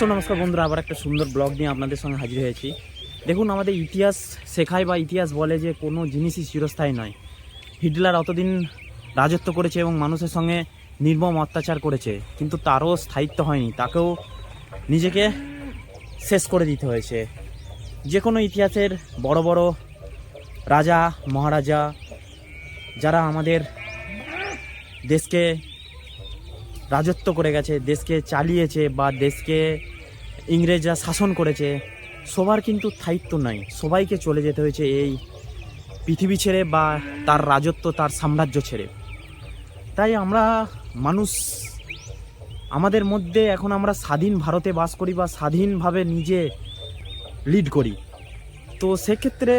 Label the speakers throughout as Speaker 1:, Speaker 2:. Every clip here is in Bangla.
Speaker 1: নমস্কার বন্ধুরা, আবার একটা সুন্দর ব্লগ নিয়ে আপনাদের সঙ্গে হাজির হয়েছি। দেখুন, আমাদের ইতিহাস শেখায় বা ইতিহাস বলে যে কোনো জিনিসই চিরস্থায়ী নয়। হিটলার অতদিন রাজত্ব করেছে এবং মানুষের সঙ্গে নির্মম অত্যাচার করেছে, কিন্তু তারও স্থায়িত্ব হয়নি, তাকেও নিজেকে শেষ করে দিতে হয়েছে। যে কোনো ইতিহাসের বড় বড় রাজা মহারাজা যারা আমাদের দেশকে রাজত্ব করে গেছে, দেশকে চালিয়েছে বা দেশকে ইংরেজরা শাসন করেছে, সবার কিন্তু স্থায়িত্ব নাই, সবাইকে চলে যেতে হয়েছে এই পৃথিবী ছেড়ে বা তার রাজত্ব, তার সাম্রাজ্য ছেড়ে। তাই আমরা মানুষ, আমাদের মধ্যে এখন আমরা স্বাধীন ভারতে বাস করি বা স্বাধীনভাবে নিজে লিড করি। তো সেক্ষেত্রে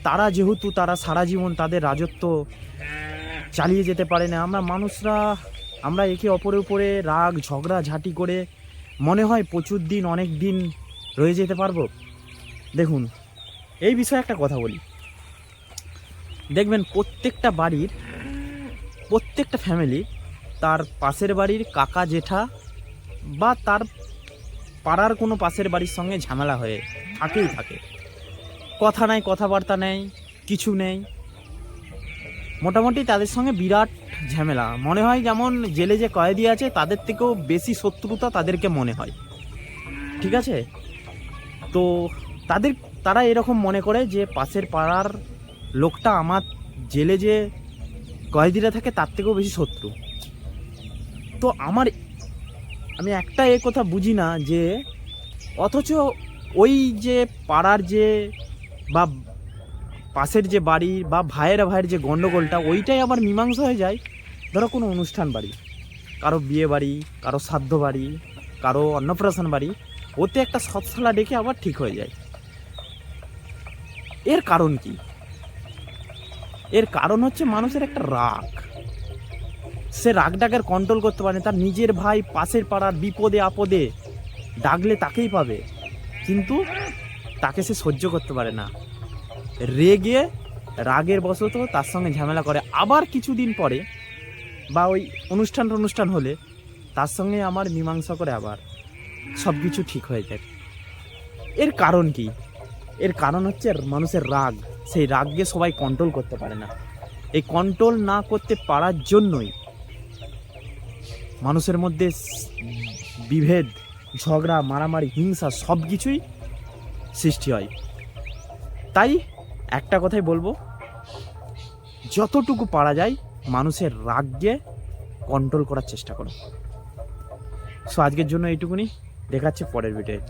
Speaker 1: তারা যেহেতু তারা সারা জীবন তাদের রাজত্ব চালিয়ে যেতে পারে না, আমরা মানুষরা আমরা একে অপরের উপরে রাগ ঝগড়া ঝাঁটি করে মনে হয় প্রচুর দিন অনেক দিন রয়ে যেতে পারবো। দেখুন, এই বিষয়ে একটা কথা বলি। দেখবেন প্রত্যেকটা বাড়ির, প্রত্যেকটা ফ্যামিলি তার পাশের বাড়ির কাকা জেঠা বা তার পাড়ার কোনো পাশের বাড়ির সঙ্গে ঝামেলা হয়ে থাকে। কথা নাই, কথাবার্তা নেই, কিছু নেই, মোটামুটি তাদের সঙ্গে বিরাট ঝামেলা। মনে হয় যেমন জেলে যে কয়েদি আছে তাদের থেকেও বেশি শত্রুতা তাদেরকে মনে হয়, ঠিক আছে? তো তারা এরকম মনে করে যে পাশের পাড়ার লোকটা আমার জেলে যে কয়েদিরা থাকে তার থেকেও বেশি শত্রু। তো আমি একটা কথা বুঝি না যে অথচ ওই যে পাড়ার যে বা পাশের যে বাড়ি বা ভাইয়ের যে গণ্ডগোলটা, ওইটাই আবার মীমাংসা হয়ে যায়। ধরো কোনো অনুষ্ঠান বাড়ি, কারো বিয়ে বাড়ি, কারো শ্রাদ্ধ বাড়ি, কারো অন্নপ্রাশন বাড়ি, ওতে একটা সৎসালা ডেকে আবার ঠিক হয়ে যায়। এর কারণ কি? এর কারণ হচ্ছে মানুষের একটা রাগ। সে রাগটাকে কন্ট্রোল করতে পারে না। তার নিজের ভাই পাশের পাড়ার বিপদে আপদে ডাকলে তাকেই পাবে, কিন্তু তাকে সে সহ্য করতে পারে না। রাগের বশত তার সঙ্গে ঝামেলা করে। আবার কিছুদিন পরে বা ওই অনুষ্ঠান হলে তার সঙ্গে আমার মীমাংসা করে আবার সব কিছু ঠিক হয়ে যায়। এর কারণ কি? এর কারণ হচ্ছে মানুষের রাগ। সেই রাগকে সবাই কন্ট্রোল করতে পারে না। এই কন্ট্রোল না করতে পারার জন্যই মানুষের মধ্যে বিভেদ, ঝগড়া, মারামারি, হিংসা সব কিছুই সৃষ্টি হয়। তাই একটা কথাই বলবো, যতটুকু পারা যায় মানুষের রাগকে কন্ট্রোল করার চেষ্টা করো। সো আজকের জন্য এইটুকুনি, দেখাচ্ছে পরের ভিডিও।